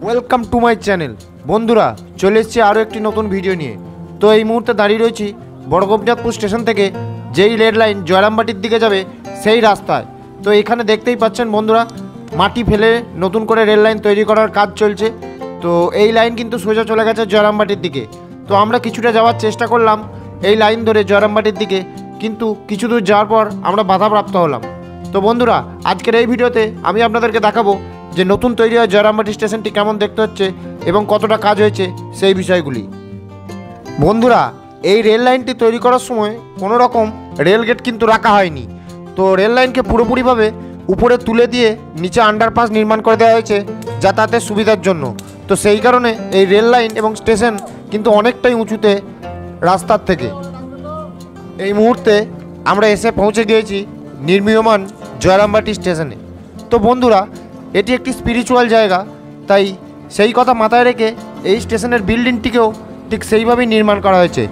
Welcome to my channel. বন্ধুরা, চলে এসেছি আরও একটি নতুন ভিডিও নিয়ে। তো এই মুহূর্তে দাঁড়িয়ে রয়েছি বড়গোপীনাথপুর স্টেশন থেকে যেই রেল লাইন জয়রামবাটির দিকে যাবে সেই রাস্তায়। তো এখানে দেখতেই পাচ্ছেন বন্ধুরা, মাটি ফেলে নতুন করে রেল লাইন তৈরি করার কাজ চলছে। তো এই লাইন কিন্তু সোজা চলে গেছে জয়রামবাটির দিকে। তো আমরা কিছুটা যাওয়ার চেষ্টা করলাম এই লাইন ধরে জয়রামবাটির দিকে, কিন্তু কিছু দূর যাওয়ার পর আমরা বাধাপ্রাপ্ত হলাম। তো বন্ধুরা, আজকের এই ভিডিওতে আমি আপনাদেরকে দেখাবো যে নতুন তৈরি হয় জয়রামবাটি স্টেশনটি কেমন দেখতে হচ্ছে এবং কতটা কাজ হয়েছে সেই বিষয়গুলি। বন্ধুরা, এই রেল লাইনটি তৈরি করার সময় কোনো রকম রেল গেট কিন্তু রাখা হয়নি। তো রেল লাইনকে পুরোপুরিভাবে উপরে তুলে দিয়ে নিচে আন্ডারপাস নির্মাণ করে দেওয়া হয়েছে যাতায়াতের সুবিধার জন্য। তো সেই কারণে এই রেল লাইন এবং স্টেশন কিন্তু অনেকটাই উঁচুতে রাস্তার থেকে। এই মুহূর্তে আমরা এসে পৌঁছে গিয়েছি নির্মীয়মান জয়রামবাটি স্টেশনে। তো বন্ধুরা, এটি একটি স্পিরিচুয়াল জায়গা, তাই সেই কথা মাথায় রেখে এই স্টেশনের বিল্ডিংটিকেও ঠিক সেইভাবেই নির্মাণ করা হয়েছে।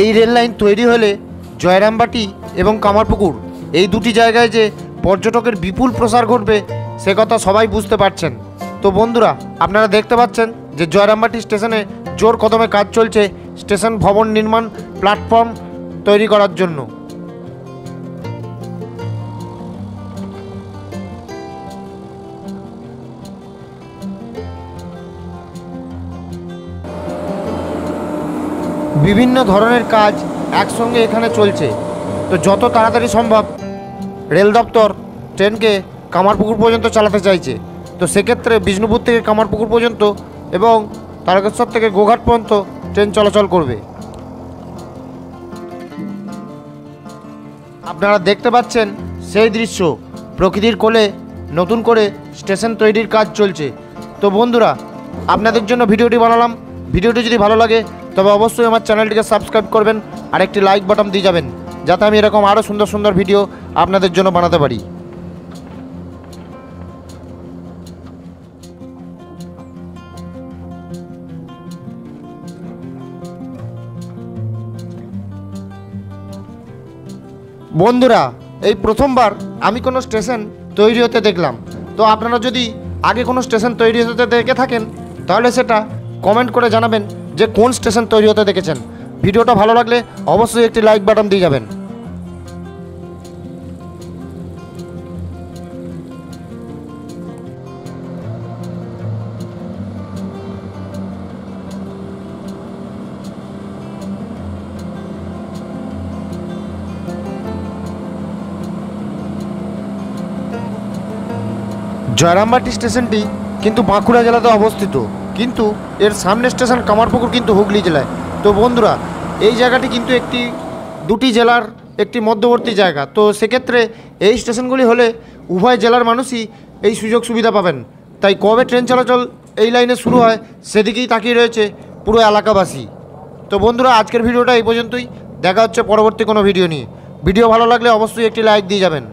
এই রেল লাইন তৈরি হলে জয়রামবাটি এবং কামারপুকুর এই দুটি জায়গায় যে পর্যটকের বিপুল প্রসার ঘটবে সে কথা সবাই বুঝতে পারছেন। তো বন্ধুরা, আপনারা দেখতে পাচ্ছেন যে জয়রামবাটি স্টেশনে জোর কদমে কাজ চলছে স্টেশন ভবন নির্মাণ প্ল্যাটফর্ম তৈরি করার জন্য। বিভিন্ন ধরনের কাজ একসঙ্গে এখানে চলছে। তো যত তাড়াতাড়ি সম্ভব রেল দপ্তর ট্রেনকে কামারপুকুর পর্যন্ত চালাতে চাইছে। তো সেক্ষেত্রে বিষ্ণুপুর থেকে কামারপুকুর পর্যন্ত এবং তারকেশ্বর থেকে গোঘাট পর্যন্ত ট্রেন চলাচল করবে। আপনারা দেখতে পাচ্ছেন সেই দৃশ্য, প্রকৃতির কোলে নতুন করে স্টেশন তৈরির কাজ চলছে। তো বন্ধুরা, আপনাদের জন্য ভিডিওটি বানালাম। ভিডিওটি যদি ভালো লাগে তবে অবশ্যই আমার চ্যানেলটিকে সাবস্ক্রাইব করবেন আর একটি লাইক বাটন দিয়ে যাবেন, যাতে আমি এরকম আরও সুন্দর সুন্দর ভিডিও আপনাদের জন্য বানাতে পারি। বন্ধুরা, এই প্রথমবার আমি কোনো স্টেশন তৈরি হতে দেখলাম। তো আপনারা যদি আগে কোনো স্টেশন তৈরি হতে দেখে থাকেন তাহলে সেটা কমেন্ট করে জানাবেন যে কোন স্টেশন তৈরি হতে দেখেছেন। ভিডিওটা ভালো লাগলে অবশ্যই একটি লাইক বাটন দিয়ে যাবেন। জয়রামবাটি স্টেশনটি কিন্তু বাঁকুড়া জেলাতে অবস্থিত, কিন্তু এর সামনে স্টেশন কামারপুকুর কিন্তু হুগলি জেলায়। তো বন্ধুরা, এই জায়গাটি কিন্তু দুটি জেলার একটি মধ্যবর্তী জায়গা। তো সেক্ষেত্রে এই স্টেশনগুলি হলে উভয় জেলার মানুষই এই সুযোগ সুবিধা পাবেন। তাই কবে ট্রেন চলাচল এই লাইনে শুরু হয় সেদিকেই তাকিয়ে রয়েছে পুরো এলাকাবাসী। তো বন্ধুরা, আজকের ভিডিওটা এই পর্যন্তই। দেখা হচ্ছে পরবর্তী কোনো ভিডিও নিয়ে। ভিডিও ভালো লাগলে অবশ্যই একটি লাইক দিয়ে যাবেন।